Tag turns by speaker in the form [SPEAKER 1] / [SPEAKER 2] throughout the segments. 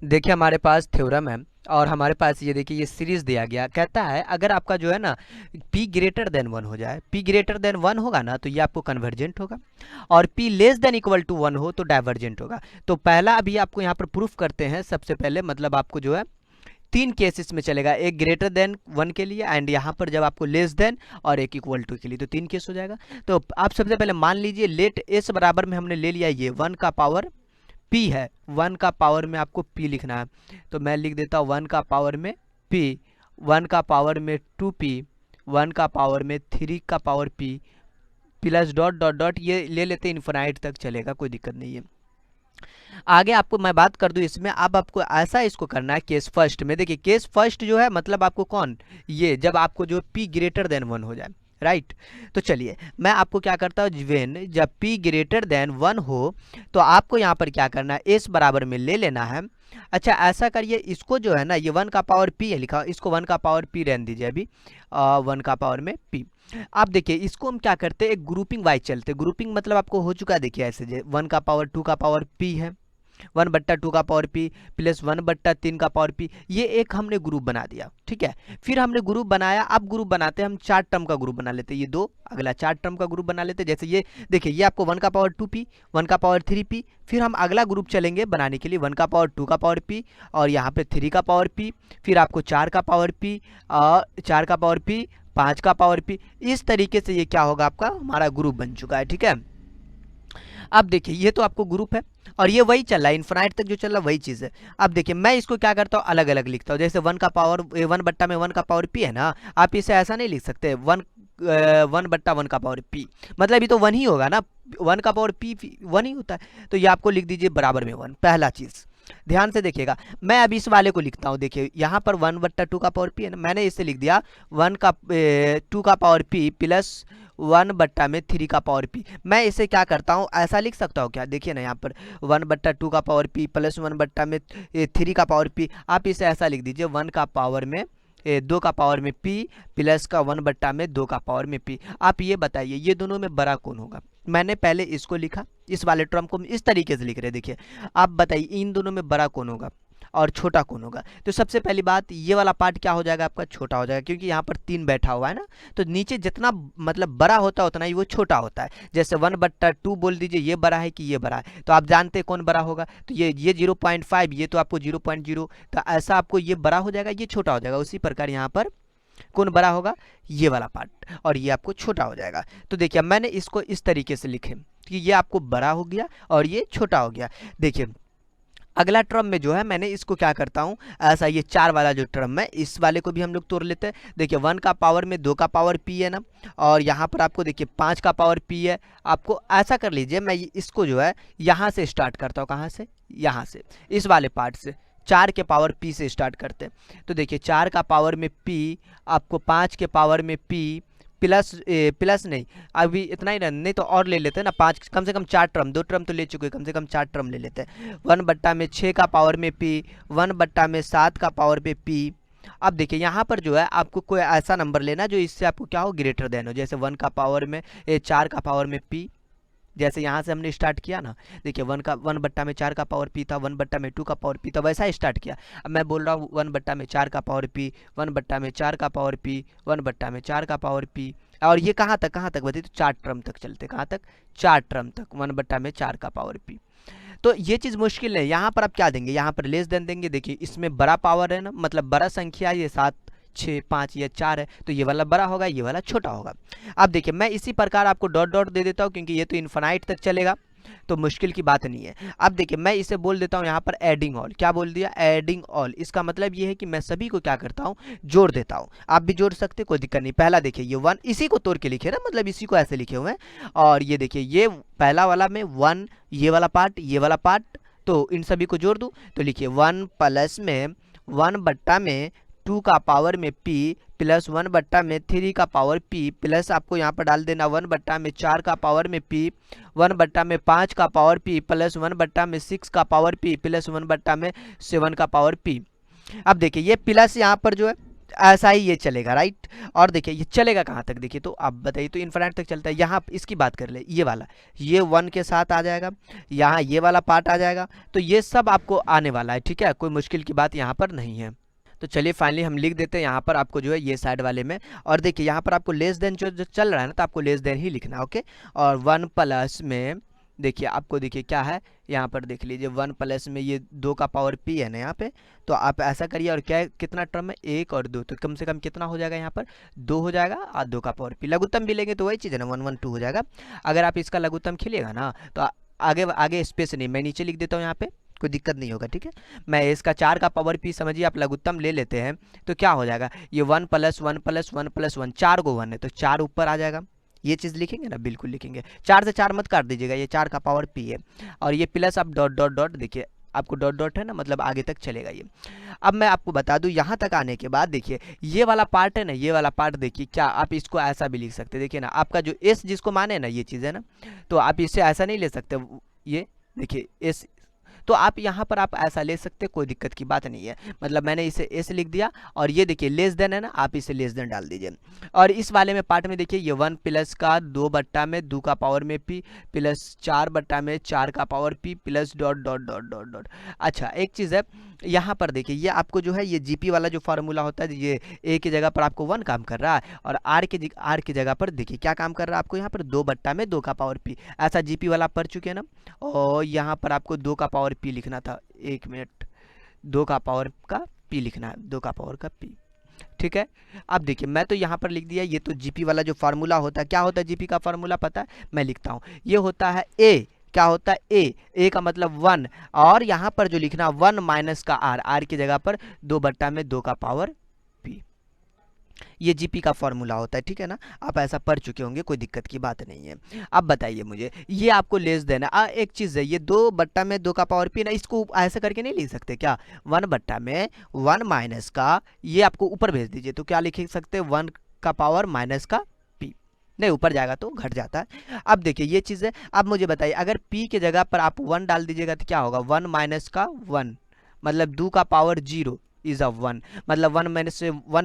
[SPEAKER 1] देखिए हमारे पास थ्योरम है और हमारे पास ये देखिए ये सीरीज दिया गया, कहता है अगर आपका जो है ना p ग्रेटर देन 1 हो जाए, p ग्रेटर देन 1 होगा ना तो ये आपको कन्वर्जेंट होगा, और p less than equal to 1 हो तो डाइवर्जेंट होगा। तो पहला अभी आपको यहाँ पर प्रूफ करते हैं। सबसे पहले मतलब आपको जो है तीन केसेस में चलेगा, एक ग्रेटर देन 1 के लिए एंड यहाँ पर जब आपको लेस देन और एक इक्वल टू के लिए, तो तीन केस हो जाएगा। तो आप सबसे पहले मान लीजिए लेट s बराबर में हमने ले लिया ये 1 का पावर p है, 1 का पावर में आपको p लिखना है, तो मैं लिख देता हूँ 1 का पावर में p, 1 का पावर में 2p, 1 का पावर में 3 का power p plus dot dot dot, ये ले लेते इन्फिनाइट तक चलेगा, कोई दिक्कत नहीं है। आगे आपको मैं बात कर दूं इसमें, अब आपको ऐसा इसको करना है केस फर्स्ट में। देखिए केस फर्स्ट जो है मतलब आपको कौन, ये जब आपको जो p ग्रेटर देन 1 हो जाए, राइट। तो चलिए मैं आपको क्या करता हूँ, वेन जब p ग्रेटर देन 1 हो तो आपको यहाँ पर क्या करना है, s बराबर में ले लेना है। अच्छा ऐसा करिए, इसको जो है ना ये 1 का पावर p है लिखा, इसको 1 का पावर p रहने दीजिए अभी, 1 का पावर में p। आप देखिए इसको हम क्या करते हैं, एक ग्रुपिंग वाइज चलते, ग्रुपिंग मतलब आपको हो चुका है, देखिए ऐसे 1 का पावर 2 का पावर p है, 1/2 का पावर p प्लस 1/3 का पावर p, ये एक हमने ग्रुप बना दिया, ठीक है। फिर हमने ग्रुप बनाया, अब ग्रुप बनाते हैं हम 4 टर्म का ग्रुप बना लेते हैं, ये दो, अगला 4 टर्म का ग्रुप बना लेते हैं। जैसे ये देखिए ये आपको 1 का पावर 2p, 1 का पावर 3p, फिर हम अगला ग्रुप चलेंगे बनाने के लिए 1 का पावर 2 का पावर p और यहाँ पे 3 का पावर p, फिर आपको 4 का पावर p और 4 का पावर p, 5 का पावर p, इस तरीके से ये क्या होगा आपका हमारा ग्रुप बन चुका है, ठीक है। अब देखिए ये तो आपको ग्रुप है और ये वही चल रहा है, इन्फिनाइट तक जो चल रहा है वही चीज़ है। अब देखिए मैं इसको क्या करता हूँ, अलग अलग लिखता हूँ। जैसे 1 का पावर 1/1 का पावर p है ना, आप इसे ऐसा नहीं लिख सकते 1/1 का पावर p, मतलब ये तो 1 ही होगा ना, 1 का पावर p 1 ही होता है, तो ये आपको लिख दीजिए बराबर में 1, पहला चीज़। ध्यान से देखिएगा, मैं अभी इस वाले को लिखता हूँ। देखिए यहाँ पर 1/2 का पावर p है ना, मैंने इसे लिख दिया 2 का पावर p प्लस 1/3 का पावर p। मैं इसे क्या करता हूँ, ऐसा लिख सकता हूँ क्या, देखिए ना यहाँ पर 1/2 का पावर p प्लस 1/3 का पावर p, आप इसे ऐसा लिख दीजिए 1 का पावर में 2 का पावर में p प्लस का 1/2 का पावर में p। आप ये बताइए ये दोनों में बड़ा कौन होगा। मैंने पहले इसको लिखा, इस वाले टर्म को इस तरीके से लिख रहे हैं, देखिए आप बताइए इन दोनों में बड़ा कौन होगा और छोटा कौन होगा। तो सबसे पहली बात ये वाला पार्ट क्या हो जाएगा आपका, छोटा हो जाएगा, क्योंकि यहाँ पर 3 बैठा हुआ है ना, तो नीचे जितना मतलब बड़ा होता है उतना ही वो छोटा होता है। जैसे 1/2 बोल दीजिए ये बड़ा है कि ये बड़ा है, तो आप जानते हैं कौन बड़ा होगा, तो ये 0.5, ये तो आपको 0.0, तो ऐसा आपको ये बड़ा हो जाएगा ये छोटा हो जाएगा। उसी प्रकार यहाँ पर कौन बड़ा होगा, ये वाला पार्ट, और ये आपको छोटा हो जाएगा। तो देखिए मैंने इसको इस तरीके से लिखे कि ये आपको बड़ा हो गया और ये छोटा हो गया। देखिए अगला टर्म में जो है मैंने इसको क्या करता हूँ, ऐसा ये 4 वाला जो टर्म है इस वाले को भी हम लोग तोड़ लेते हैं। देखिए 1 का पावर में 2 का पावर p है ना, और यहाँ पर आपको देखिए 5 का पावर p है। आपको ऐसा कर लीजिए, मैं इसको जो है यहाँ से स्टार्ट करता हूँ, कहाँ से, यहाँ से, इस वाले पार्ट से 4 के पावर p से स्टार्ट करते हैं। तो देखिए 4 का पावर में p, आपको 5 के पावर में p प्लस नहीं, अभी इतना ही नहीं तो और ले लेते हैं ना, 5 कम से कम 4 टर्म, 2 टर्म तो ले चुके हैं, कम से कम 4 टर्म ले लेते हैं। 1/6 का पावर में p, 1/7 का पावर पे p। अब देखिए यहाँ पर जो है आपको कोई ऐसा नंबर लेना जो इससे आपको क्या हो, ग्रेटर देन हो। जैसे 1 का पावर में 4 का पावर में p, जैसे यहाँ से हमने स्टार्ट किया ना, देखिए 1/4 का पावर p था, 1/2 का पावर p था, वैसा स्टार्ट किया। अब मैं बोल रहा हूँ 1/4 का पावर p, 1/4 का पावर p, 1/4 का पावर p, और ये कहाँ तक बताइए, तो 4 टर्म तक चलते, कहाँ तक, 4 टर्म तक 1/4 का पावर p। तो ये चीज़ मुश्किल है। यहाँ पर आप क्या देंगे, यहाँ पर लेस देन देंगे। देखिए इसमें बड़ा पावर है ना, मतलब बड़ा संख्या, ये 7 6 5 या 4 है, तो ये वाला बड़ा होगा ये वाला छोटा होगा। अब देखिए मैं इसी प्रकार आपको डॉट डॉट दे देता हूँ, क्योंकि ये तो इन्फिनाइट तक चलेगा, तो मुश्किल की बात नहीं है। अब देखिए मैं इसे बोल देता हूँ यहाँ पर एडिंग ऑल, क्या बोल दिया, एडिंग ऑल। इसका मतलब ये है कि मैं सभी को क्या करता हूँ, जोड़ देता हूँ। आप भी जोड़ सकते, कोई दिक्कत नहीं। पहला देखिए ये 1, इसी को तोड़ के लिखे ना, मतलब इसी को ऐसे लिखे हुए हैं, और ये देखिए ये पहला वाला में 1, ये वाला पार्ट, ये वाला पार्ट, तो इन सभी को जोड़ दूँ तो लिखिए 1 प्लस में 1/2 का पावर में p प्लस 1/3 का पावर p प्लस आपको यहाँ पर डाल देना 1/4 का पावर में p, 1/5 का पावर p प्लस 1/6 का पावर p प्लस 1/7 का पावर p। अब देखिए ये प्लस यहाँ पर जो है ऐसा ही ये चलेगा, राइट। और देखिए ये चलेगा कहाँ तक, देखिए तो आप बताइए, तो इन्फिनाइट तक चलता है। यहाँ इसकी बात कर ले, ये वाला, ये 1 के साथ आ जाएगा, यहाँ ये वाला पार्ट आ जाएगा, तो ये सब आपको आने वाला है, ठीक है, कोई मुश्किल की बात यहाँ पर नहीं है। तो चलिए फाइनली हम लिख देते हैं यहाँ पर आपको जो है ये साइड वाले में। और देखिए यहाँ पर आपको लेस देन जो चल रहा है ना, तो आपको लेस देन ही लिखना है, ओके। और 1 प्लस में देखिए आपको देखिए क्या है, यहाँ पर देख लीजिए 1 प्लस में ये 2 का पावर p है ना यहाँ पे, तो आप ऐसा करिए। और क्या कितना टर्म है, 1 और 2, तो कम से कम कितना हो जाएगा यहाँ पर, 2 हो जाएगा, और 2 का पावर p। लघुत्तम भी लेंगे तो वही चीज़ है ना, 1 1 2 हो जाएगा। अगर आप इसका लघुत्तम खिलेगा ना तो आगे आगे स्पेस नहीं, मैं नीचे लिख देता हूँ यहाँ पे, कोई दिक्कत नहीं होगा, ठीक है। मैं इसका 4 का पावर p समझिए आप लघुत्तम ले लेते हैं, तो क्या हो जाएगा, ये 1 प्लस 1 प्लस 1 प्लस 1, 4 को 1 है तो 4 ऊपर आ जाएगा। ये चीज़ लिखेंगे ना, बिल्कुल लिखेंगे, 4 से 4 मत काट दीजिएगा, ये 4 का पावर p है। और ये प्लस आप डॉट डॉट डॉट, देखिए आपको डॉट डॉट है ना, मतलब आगे तक चलेगा ये। अब मैं आपको बता दूं, यहाँ तक आने के बाद देखिए ये वाला पार्ट है ना, ये वाला पार्ट देखिए क्या, आप इसको ऐसा भी लिख सकते हैं, देखिए ना आपका जो एस जिसको माने ना, ये चीज़ है ना, तो आप इससे ऐसा नहीं ले सकते, ये देखिए एस, तो आप यहाँ पर आप ऐसा ले सकते, कोई दिक्कत की बात नहीं है। मतलब मैंने इसे एस लिख दिया, और ये देखिए लेस देन है ना, आप इसे लेस देन डाल दीजिए। और इस वाले में पार्ट में देखिए ये 1 प्लस का 2 बट्टा में 2 का पावर में p प्लस 4 बट्टा में 4 का power p plus dot dot dot dot dot. अच्छा एक चीज़ है यहाँ पर देखिए, ये आपको जो है ये जीपी वाला जो फार्मूला होता है, ये ए की जगह पर आपको 1 काम कर रहा है, और आर की जगह पर देखिए क्या काम कर रहा है आपको, यहाँ पर 2 बट्टा में 2 का पावर p, ऐसा जीपी वाला पढ़ चुके हैं ना। और यहाँ पर आपको 2 का पावर p लिखना था, 1 मिनट, 2 का पावर का p लिखना है, 2 का पावर का p, ठीक है। अब देखिए मैं तो यहाँ पर लिख दिया, ये तो जीपी वाला जो फार्मूला होता है, क्या होता है जीपी का फार्मूला पता है, मैं लिखता हूँ, ये होता है ए, क्या होता है ए का मतलब 1, और यहाँ पर जो लिखना 1 माइनस का आर की जगह पर 2 बट्टा में 2 का पावर p, ये जीपी का फॉर्मूला होता है, ठीक है ना। आप ऐसा पढ़ चुके होंगे, कोई दिक्कत की बात नहीं है। अब बताइए मुझे, ये आपको लेस देना, एक चीज़ है, ये 2 बट्टा में 2 का पावर p ना, इसको ऐसा करके नहीं लिख सकते क्या, 1 बट्टा में 1 माइनस का, ये आपको ऊपर भेज दीजिए, तो क्या लिख सकते हैं, 1 का पावर माइनस का p, नहीं ऊपर जाएगा तो घट जाता है। अब देखिए ये चीज़ है, अब मुझे बताइए अगर p की जगह पर आप 1 डाल दीजिएगा तो क्या होगा, 1 माइनस का 1, मतलब 2 का पावर 0 इज अ 1, मतलब 1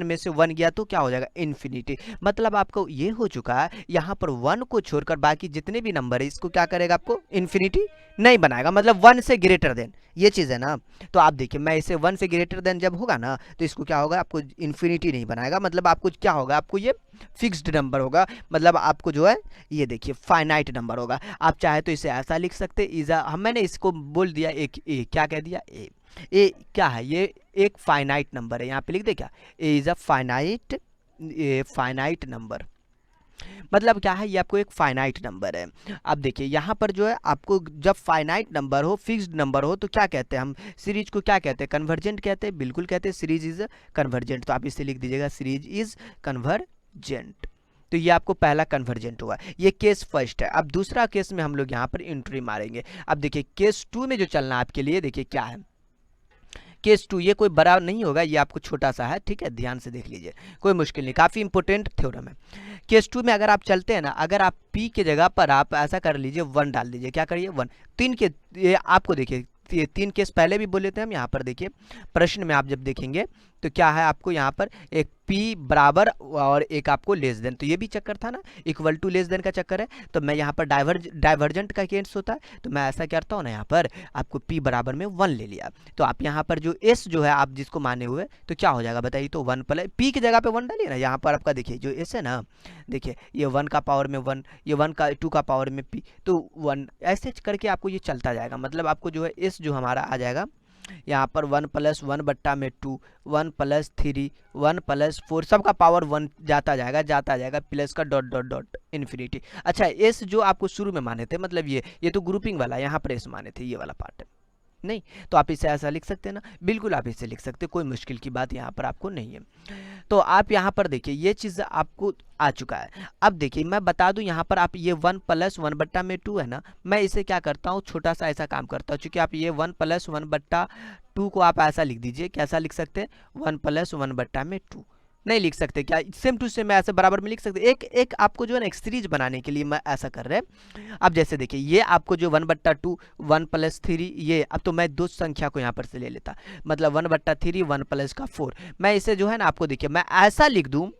[SPEAKER 1] में से 1 गया तो क्या हो जाएगा, इन्फिनिटी। मतलब आपको ये हो चुका है, यहाँ पर 1 को छोड़कर बाकी जितने भी नंबर है इसको क्या करेगा, आपको इन्फिनिटी नहीं बनाएगा, मतलब 1 से ग्रेटर देन, ये चीज़ है ना। तो आप देखिए मैं इसे 1 से ग्रेटर देन जब होगा ना, तो इसको क्या होगा, आपको इन्फिनिटी नहीं बनाएगा, मतलब आपको क्या होगा, आपको ये फिक्स्ड नंबर होगा, मतलब आपको जो है ये देखिए फाइनाइट नंबर होगा। आप चाहे तो इसे ऐसा लिख सकते इज़ा, हम मैंने इसको बोल दिया एक ए, क्या कह दिया ए क्या है, ये एक फाइनाइट नंबर है, यहाँ पे लिख दे क्या, A is a finite number, मतलब क्या है, ये आपको एक फाइनाइट नंबर है। अब देखिए यहाँ पर जो है आपको जब फाइनाइट नंबर हो, फिक्स्ड नंबर हो, तो क्या कहते हैं हम, सीरीज को क्या कहते हैं, कन्वर्जेंट कहते हैं, बिल्कुल कहते हैं, सीरीज इज कन्वर्जेंट। तो आप इसे लिख दीजिएगा, सीरीज इज कन्वर्जेंट। तो ये आपको पहला कन्वर्जेंट हुआ, ये केस फर्स्ट है। अब दूसरा केस में हम लोग यहाँ पर एंट्री मारेंगे। अब देखिए केस 2 में जो चलना है आपके लिए, देखिए क्या है केस 2, ये कोई बड़ा नहीं होगा, ये आपको छोटा सा है, ठीक है, ध्यान से देख लीजिए, कोई मुश्किल नहीं, काफ़ी इंपॉर्टेंट थ्योरम है। केस 2 में अगर आप चलते हैं ना, अगर आप p के जगह पर आप ऐसा कर लीजिए 1 डाल दीजिए, क्या करिए 1, 3 के, ये आपको देखिए ये 3 केस पहले भी बोले थे हम, यहाँ पर देखिए प्रश्न में आप जब देखेंगे तो क्या है, आपको यहाँ पर एक p बराबर और एक आपको लेस देन, तो ये भी चक्कर था ना, इक्वल टू लेस देन का चक्कर है। तो मैं यहाँ पर डाइवर्जेंट का केस होता है, तो मैं ऐसा करता हूँ ना, यहाँ पर आपको p बराबर में 1 ले लिया, तो आप यहाँ पर जो s जो है आप जिसको माने हुए, तो क्या हो जाएगा बताइए, तो 1 प्लस p की जगह पे 1 डालिए ना, यहाँ पर आपका देखिए जो s है ना, देखिए ये 1 का पावर में 1, ये 1 का 2 का पावर में p, तो 1 ऐसे करके आपको ये चलता जाएगा, मतलब आपको जो है s जो हमारा आ जाएगा यहाँ पर 1 प्लस 1 बट्टा में 2, 1 प्लस 3, 1 प्लस 4, सबका पावर 1 जाता जाएगा प्लस का डॉट डॉट डॉट इन्फिनिटी। अच्छा एस जो आपको शुरू में माने थे, मतलब ये तो ग्रुपिंग वाला, यहाँ पर एस माने थे, ये वाला पार्ट है नहीं, तो आप इसे ऐसा लिख सकते हैं ना, बिल्कुल आप इसे लिख सकते हैं, कोई मुश्किल की बात यहाँ पर आपको नहीं है। तो आप यहाँ पर देखिए ये चीज़ आपको आ चुका है। अब देखिए मैं बता दूं, यहाँ पर आप ये 1 प्लस 1 बट्टा में 2 है ना, मैं इसे क्या करता हूँ, छोटा सा ऐसा काम करता हूँ, चूँकि आप ये 1 प्लस 1 बट्टा 2 को आप ऐसा लिख दीजिए, कैसा लिख सकते हैं, 1 प्लस 1 बट्टा में 2, नहीं लिख सकते क्या? सेम टू सेम ऐसे बराबर में लिख सकते? एक एक आपको जो है ना एक सीरीज बनाने के लिए मैं ऐसा कर रहे हैं। अब जैसे देखिए ये आपको जो 1/2 1+3 ये, अब तो मैं दो संख्या को यहाँ पर से ले लेता, मतलब 1/3 1 प्लस का 4, मैं इसे जो है ना आपको देखिए मैं ऐसा लिख दूँ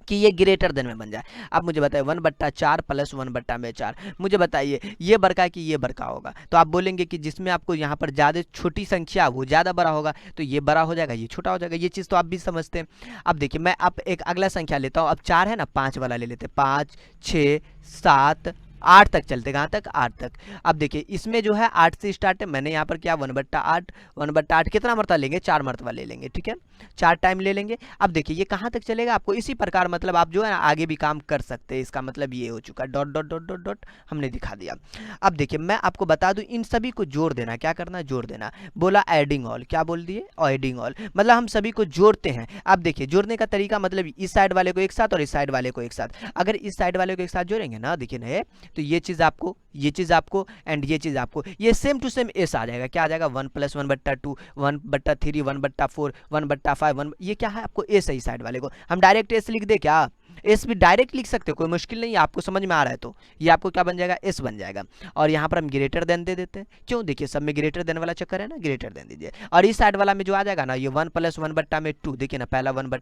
[SPEAKER 1] कि ये ग्रेटर देन में बन जाए। अब मुझे बताइए 1/4 प्लस 1/4, मुझे बताइए ये बड़का कि ये बड़का होगा? तो आप बोलेंगे कि जिसमें आपको यहाँ पर ज़्यादा छोटी संख्या वो ज़्यादा बड़ा होगा, तो ये बड़ा हो जाएगा ये छोटा हो जाएगा, ये चीज़ तो आप भी समझते हैं। अब देखिए मैं अब एक अगला संख्या लेता हूँ, अब 4 है ना, 5 वाला ले लेते हैं, 5 6 7 8 तक चलते, कहाँ तक? 8 तक। अब देखिए इसमें जो है 8 से स्टार्ट है, मैंने यहाँ पर क्या 1/8, 1/8 कितना मरतबा लेंगे? 4 मरतबा ले लेंगे, ठीक है, 4 टाइम ले लेंगे। अब देखिए ये कहाँ तक चलेगा आपको इसी प्रकार, मतलब आप जो है ना आगे भी काम कर सकते हैं। इसका मतलब ये हो चुका, dot dot dot dot dot हमने दिखा दिया। अब देखिए मैं आपको बता दूं इन सभी को जोड़ देना, क्या करना? जोड़ देना। बोला एडिंग ऑल, क्या बोल दिए? एडिंग ऑल, मतलब हम सभी को जोड़ते हैं। अब देखिए जोड़ने का तरीका मतलब इस साइड वाले को एक साथ और इस साइड वाले को एक साथ, अगर इस साइड वाले को एक साथ जोड़ेंगे ना, देखिए ना, तो ये चीज़ आपको, ये चीज़ आपको एंड ये चीज़ आपको, ये सेम टू सेम एस आ जाएगा। क्या आ जाएगा? 1 + 1/2 1/3 1/4 1/5 1, ये क्या है आपको? एस है। इस साइड वाले को हम डायरेक्ट एस लिख दे क्या? एस भी डायरेक्ट लिख सकते हो, कोई मुश्किल नहीं है, आपको समझ में आ रहा है तो ये आपको क्या बन जाएगा? एस बन जाएगा। और यहाँ पर हम ग्रेटर देन दे देते हैं, क्यों? देखिए सब में ग्रेटर देन वाला चक्कर है ना, ग्रेटर देन दीजिए। और इस साइड वाला में जो आ जाएगा ना, ये 1 + 1/2, देखिए ना, पहला 1 +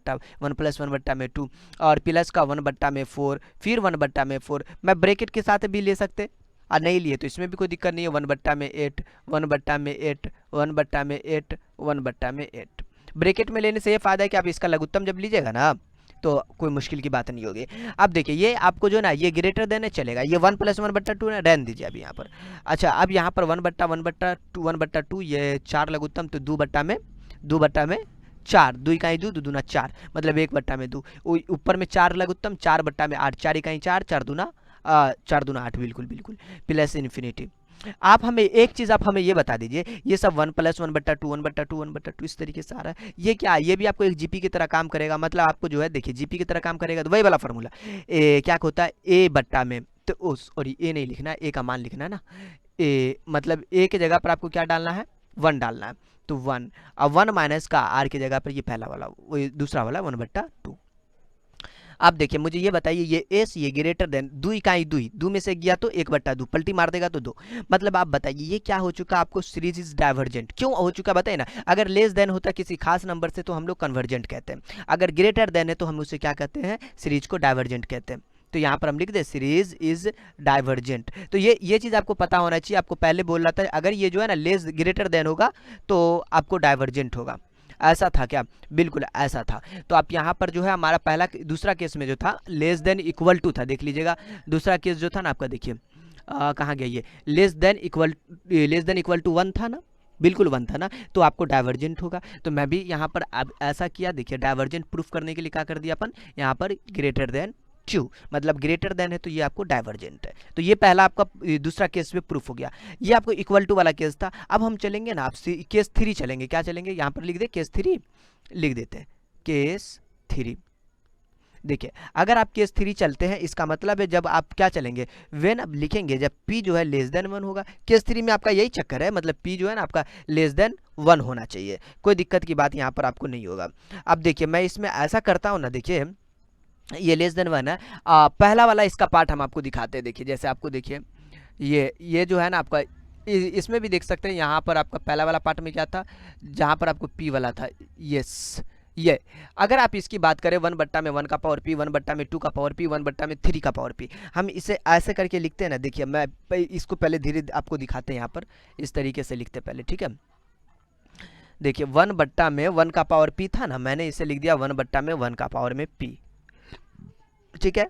[SPEAKER 1] 1/2 और प्लस का 1/4, फिर 1/4, मैं ब्रैकेट के साथ भी ले सकते और नहीं लिए तो इसमें भी कोई दिक्कत नहीं है। 1/8 1/8 1/8 1/8, ब्रैकेट में लेने से ये फायदा है कि आप इसका लघुत्तम जब लीजिएगा ना तो कोई मुश्किल की बात नहीं होगी। अब देखिए ये आपको जो ना ये ग्रेटर देन चलेगा, ये 1 + 1/2 ना, रहने दीजिए अभी यहाँ पर। अच्छा अब यहाँ पर 1/1/2 ये 4 लघुत्तम, तो 2/2 4, 2 इकाई 2 2 दूना 4, मतलब 1/2, ऊपर में 4 लघुत्तम, 4/8, 4 इकाई 4, 4 दूना 8, बिल्कुल बिल्कुल, प्लस इन्फिनिटी। आप हमें एक चीज़ आप हमें ये बता दीजिए, ये सब 1 + 1/2 1/2 1/2 इस तरीके से आ रहा है, ये क्या? ये भी आपको एक जीपी की तरह काम करेगा, मतलब आपको जो है देखिए जीपी की तरह काम करेगा, तो वही वाला फॉर्मूला क्या होता है? ए बट्टा में, तो ओ सॉरी ए नहीं लिखना है, ए का मान लिखना है ना, ए मतलब ए की जगह पर आपको क्या डालना है? 1 डालना है, तो 1, अब 1 माइनस का आर की जगह पर ये पहला वाला, वो दूसरा वाला 1/2। अब देखिए मुझे ये बताइए, ये एस ये ग्रेटर देन 2 इकाई 2 2 में से गया तो 1/2, पलटी मार देगा तो 2, मतलब आप बताइए ये क्या हो चुका आपको? Series is divergent. क्यों हो चुका बताइए ना? अगर लेस देन होता किसी खास नंबर से तो हम लोग कन्वर्जेंट कहते हैं, अगर ग्रेटर देन है तो हम उसे क्या कहते हैं? सीरीज को डाइवर्जेंट कहते हैं। तो यहाँ पर हम लिख दे सीरीज इज डाइवर्जेंट। तो ये चीज़ आपको पता होना चाहिए, आपको पहले बोल रहा था अगर ये जो है ना लेस ग्रेटर देन होगा तो आपको डाइवर्जेंट होगा, ऐसा था क्या? बिल्कुल ऐसा था। तो आप यहाँ पर जो है हमारा पहला दूसरा केस में जो था लेस देन इक्वल टू था, देख लीजिएगा दूसरा केस जो था ना आपका, देखिए कहाँ गया ये? लेस देन इक्वल टू 1 था ना, बिल्कुल 1 था ना, तो आपको डाइवर्जेंट होगा। तो मैं भी यहाँ पर अब ऐसा किया, देखिए डाइवर्जेंट प्रूफ करने के लिए क्या कर दिया अपन, यहाँ पर ग्रेटर देन 2, मतलब ग्रेटर देन है तो ये आपको डाइवर्जेंट है। तो ये पहला आपका दूसरा केस में प्रूफ हो गया, ये आपको इक्वल टू वाला केस था। अब हम चलेंगे ना आप केस 3 चलेंगे, क्या चलेंगे? यहाँ पर लिख दे केस 3, लिख देते हैं केस 3। देखिए अगर आप केस 3 चलते हैं इसका मतलब है जब आप क्या चलेंगे, वेन अब लिखेंगे जब p जो है लेस देन 1 होगा। केस 3 में आपका यही चक्कर है, मतलब p जो है ना आपका लेस देन 1 होना चाहिए, कोई दिक्कत की बात यहाँ पर आपको नहीं होगा। अब देखिए मैं इसमें ऐसा करता हूँ ना, देखिए ये लेस देन 1 है, पहला वाला इसका पार्ट हम आपको दिखाते हैं। देखिए जैसे आपको देखिए ये जो है ना आपका इसमें भी देख सकते हैं, यहाँ पर आपका पहला वाला पार्ट में क्या था, जहाँ पर आपको p वाला था, यस ये। अगर आप इसकी बात करें 1/1 का पावर p, 1/2 का पावर p, 1/3 का पावर p, हम इसे ऐसे करके लिखते हैं ना। देखिए मैं इसको पहले धीरे आपको दिखाते हैं, यहाँ पर इस तरीके से लिखते पहले, ठीक है। देखिए 1/1 का पावर p था ना, मैंने इसे लिख दिया 1/1 का पावर में p, ठीक है।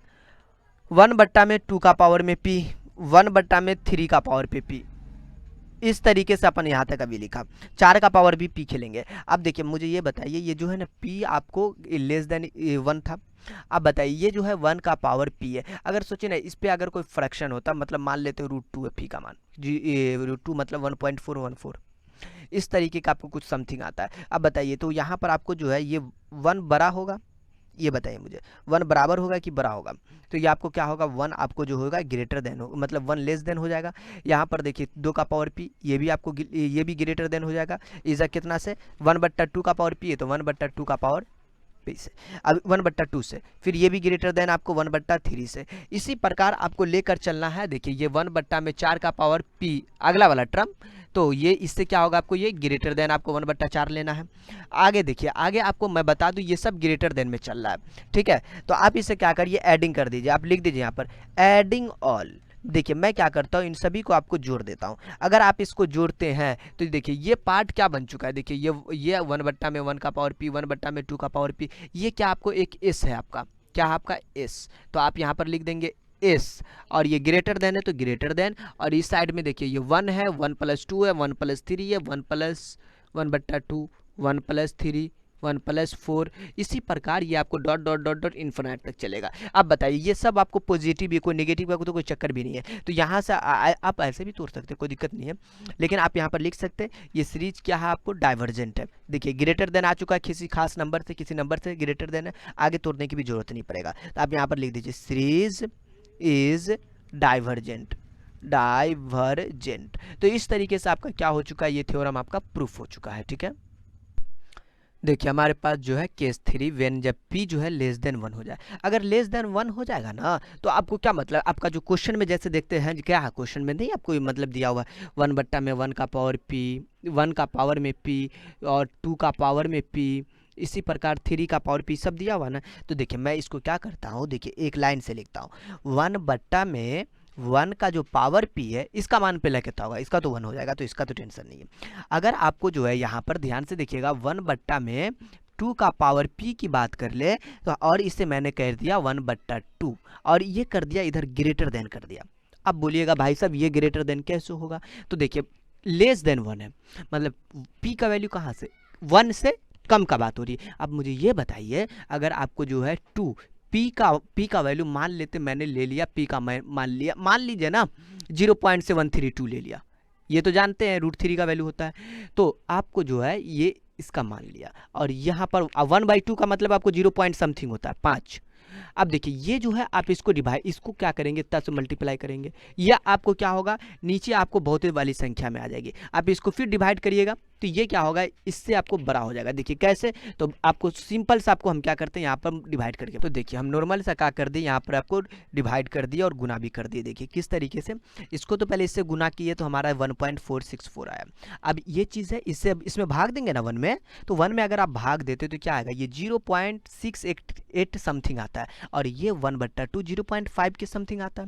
[SPEAKER 1] 1/2 का पावर में p, 1/3 का पावर पे p, इस तरीके से अपन यहाँ तक अभी लिखा। 4 का पावर भी p खेलेंगे। अब देखिए मुझे ये बताइए, ये जो है ना p आपको लेस देन 1 था, अब बताइए ये जो है 1 का पावर p है। अगर सोचिए ना इस पे अगर कोई फ्रैक्शन होता, मतलब मान लेते हो √2 है p का मान जी, √2 मतलब 1.414, इस तरीके का आपको कुछ समथिंग आता है। अब बताइए तो यहाँ पर आपको जो है ये 1 बड़ा होगा, ये बताइए मुझे 1 बराबर होगा कि बड़ा होगा? तो ये आपको क्या होगा, 1 आपको जो होगा ग्रेटर देन हो, मतलब 1 लेस देन हो जाएगा। यहाँ पर देखिए 2 का पावर p, ये भी आपको ये भी ग्रेटर देन हो जाएगा। इस कितना से 1/2 का पावर p है, तो 1/2 का पावर पी से, अब 1/2 से, फिर ये भी ग्रेटर देन आपको 1/3 से। इसी प्रकार आपको लेकर चलना है। देखिए ये 1/4 का पावर p अगला वाला टर्म, तो ये इससे क्या होगा, आपको ये ग्रेटर देन आपको 1/4 लेना है। आगे देखिए, आगे आपको मैं बता दूं ये सब ग्रेटर देन में चल रहा है, ठीक है। तो आप इसे क्या करिए, एडिंग कर दीजिए। आप लिख दीजिए यहाँ पर एडिंग ऑल। देखिए मैं क्या करता हूँ, इन सभी को आपको जोड़ देता हूँ। अगर आप इसको जोड़ते हैं तो देखिए ये पार्ट क्या बन चुका है। देखिए ये 1/1 का पावर p, 1/2 का पावर p, ये क्या आपको एक s है आपका, क्या है आपका s। तो आप यहाँ पर लिख देंगे s, और ये ग्रेटर देन है तो ग्रेटर देन, और इस साइड में देखिए ये 1 है, 1 + 2 है, 1 + 3 है, 1 + 1/2, 1 + 3, 1 + 4, इसी प्रकार ये आपको dot dot dot dot infinite तक चलेगा। अब बताइए ये सब आपको पॉजिटिव भी, कोई नेगेटिव का तो कोई चक्कर भी नहीं है। तो यहाँ से आप ऐसे भी तोड़ सकते हैं, कोई दिक्कत नहीं है, लेकिन आप यहाँ पर लिख सकते हैं ये सीरीज क्या है, आपको डाइवर्जेंट है। देखिए ग्रेटर देन आ चुका है, किसी खास नंबर से, किसी नंबर से ग्रेटर देन है, आगे तोड़ने की भी जरूरत नहीं पड़ेगा। तो आप यहाँ पर लिख दीजिए सीरीज इज डाइवर्जेंट, डाइवर्जेंट। तो इस तरीके से आपका क्या हो चुका है, ये थ्योरम आपका प्रूफ हो चुका है, ठीक है। देखिए हमारे पास जो है केस 3, वेन जब p जो है लेस देन 1 हो जाए। अगर लेस देन 1 हो जाएगा ना, तो आपको क्या मतलब, आपका जो क्वेश्चन में जैसे देखते हैं क्या है, क्वेश्चन में नहीं आपको मतलब दिया हुआ 1/1 का पावर p, 1 का पावर में p, और 2 का पावर में p, इसी प्रकार 3 का पावर p, सब दिया हुआ ना। तो देखिए मैं इसको क्या करता हूँ, देखिए एक लाइन से लिखता हूँ, 1/1 का जो पावर p है इसका मान पहले कितना होगा, इसका तो 1 हो जाएगा, तो इसका तो टेंशन नहीं है। अगर आपको जो है यहाँ पर ध्यान से देखिएगा 1/2 का पावर p की बात कर ले तो, और इसे मैंने कह दिया 1/2, और ये कर दिया इधर ग्रेटर देन कर दिया। अब बोलिएगा भाई साहब ये ग्रेटर देन कैसे होगा, तो देखिए लेस देन 1 है, मतलब p का वैल्यू कहाँ से, 1 से कम का बात हो रही है। अब मुझे ये बताइए, अगर आपको जो है 2 p का वैल्यू मान लेते, मैंने ले लिया p का, मान लीजिए ना 0.732 ले लिया, ये तो जानते हैं √3 का वैल्यू होता है। तो आपको जो है ये इसका मान लिया, और यहाँ पर 1/2 का मतलब आपको 0 पॉइंट समथिंग होता है 5। अब देखिए ये जो है आप इसको डिवाइड, इसको क्या करेंगे 10 से मल्टीप्लाई करेंगे, या आपको क्या होगा नीचे आपको बहुते वाली संख्या में आ जाएगी, आप इसको फिर डिवाइड करिएगा तो ये क्या होगा, इससे आपको बड़ा हो जाएगा। देखिए कैसे, तो आपको सिंपल से आपको हम क्या करते हैं यहाँ पर डिवाइड करके, तो देखिए हम नॉर्मल सा क्या कर दिए, यहाँ पर आपको डिवाइड कर दिया और गुना भी कर दिए। देखिए किस तरीके से, इसको तो पहले इससे गुना किए तो हमारा 1.464 आया। अब ये चीज़ है, इससे इसमें भाग देंगे ना 1 में, तो 1 में अगर आप भाग देते तो क्या आएगा, ये 0.688 समथिंग आता है, और ये 1/2 0.5 के समथिंग आता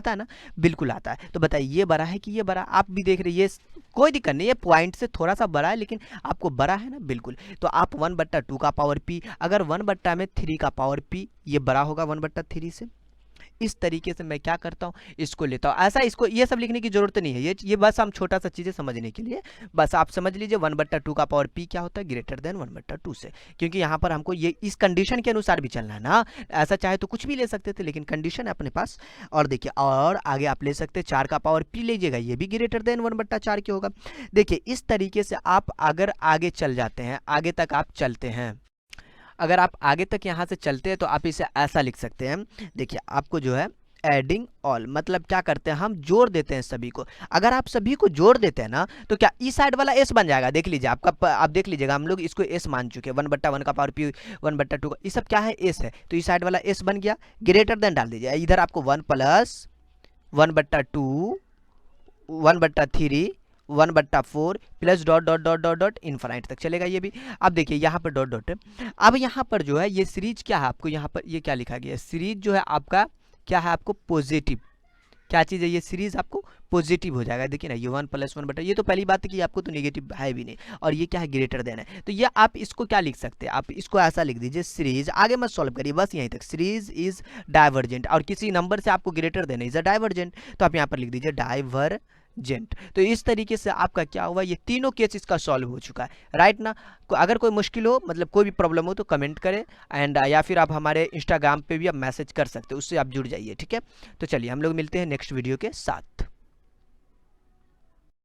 [SPEAKER 1] है ना, बिल्कुल आता है। तो बताइए ये बड़ा है कि ये बड़ा, आप भी देख रहे हैं, ये कोई दिक्कत नहीं है, पॉइंट से थोड़ा सा बड़ा है लेकिन आपको बड़ा है ना, बिल्कुल। तो आप 1/2 का पावर p, अगर 1/3 का पावर p, ये बड़ा होगा 1/3 से। इस तरीके से मैं क्या करता हूँ, इसको लेता हूँ ऐसा, इसको ये सब लिखने की जरूरत नहीं है, ये बस हम छोटा सा चीज़ें समझने के लिए, बस आप समझ लीजिए 1/2 का पावर p क्या होता है, ग्रेटर देन 1/2 से, क्योंकि यहाँ पर हमको ये इस कंडीशन के अनुसार भी चलना है ना। ऐसा चाहे तो कुछ भी ले सकते थे, लेकिन कंडीशन है अपने पास। और देखिए और आगे आप ले सकते 4 का पावर p लीजिएगा, ये भी ग्रेटर देन 1/4 के होगा। देखिए इस तरीके से आप अगर आगे चल जाते हैं, आगे तक आप चलते हैं, अगर आप आगे तक यहाँ से चलते हैं तो आप इसे ऐसा लिख सकते हैं। देखिए आपको जो है एडिंग ऑल, मतलब क्या करते हैं, हम जोड़ देते हैं सभी को। अगर आप सभी को जोड़ देते हैं ना, तो क्या इस साइड वाला s बन जाएगा, देख लीजिए आपका, आप देख लीजिएगा हम लोग इसको s मान चुके हैं, 1/1 का पावर p, 1/2 का, ये सब क्या है s है, तो इस साइड वाला s बन गया, ग्रेटर देन डाल दीजिए, इधर आपको 1 + 1/2, 1/3, 1/4 plus dot dot dot dot dot infinite तक चलेगा ये भी। अब देखिए यहाँ पर डॉट डॉट है। अब यहाँ पर जो है ये सीरीज क्या है, आपको यहाँ पर ये क्या लिखा गया है, सीरीज जो है आपका क्या है, आपको पॉजिटिव, क्या चीज़ है, ये सीरीज आपको पॉजिटिव हो जाएगा। देखिए ना ये 1 + 1/, ये तो पहली बात है कि आपको तो नेगेटिव है भी नहीं, और ये क्या है ग्रेटर देन है। तो ये आप इसको क्या लिख सकते हैं, आप इसको ऐसा लिख दीजिए, सीरीज, आगे मत सॉल्व करिए, बस यहीं तक, सीरीज इज डाइवर्जेंट, और किसी नंबर से आपको greater than is a divergent, तो आप यहाँ पर लिख दीजिए डाइवर्जेंट। तो इस तरीके से आपका क्या हुआ, ये तीनों केस इसका सॉल्व हो चुका है, राइट ना। अगर कोई मुश्किल हो, मतलब कोई भी प्रॉब्लम हो तो कमेंट करें, एंड या फिर आप हमारे इंस्टाग्राम पे भी आप मैसेज कर सकते हो, उससे आप जुड़ जाइए, ठीक है। तो चलिए हम लोग मिलते हैं नेक्स्ट वीडियो के साथ।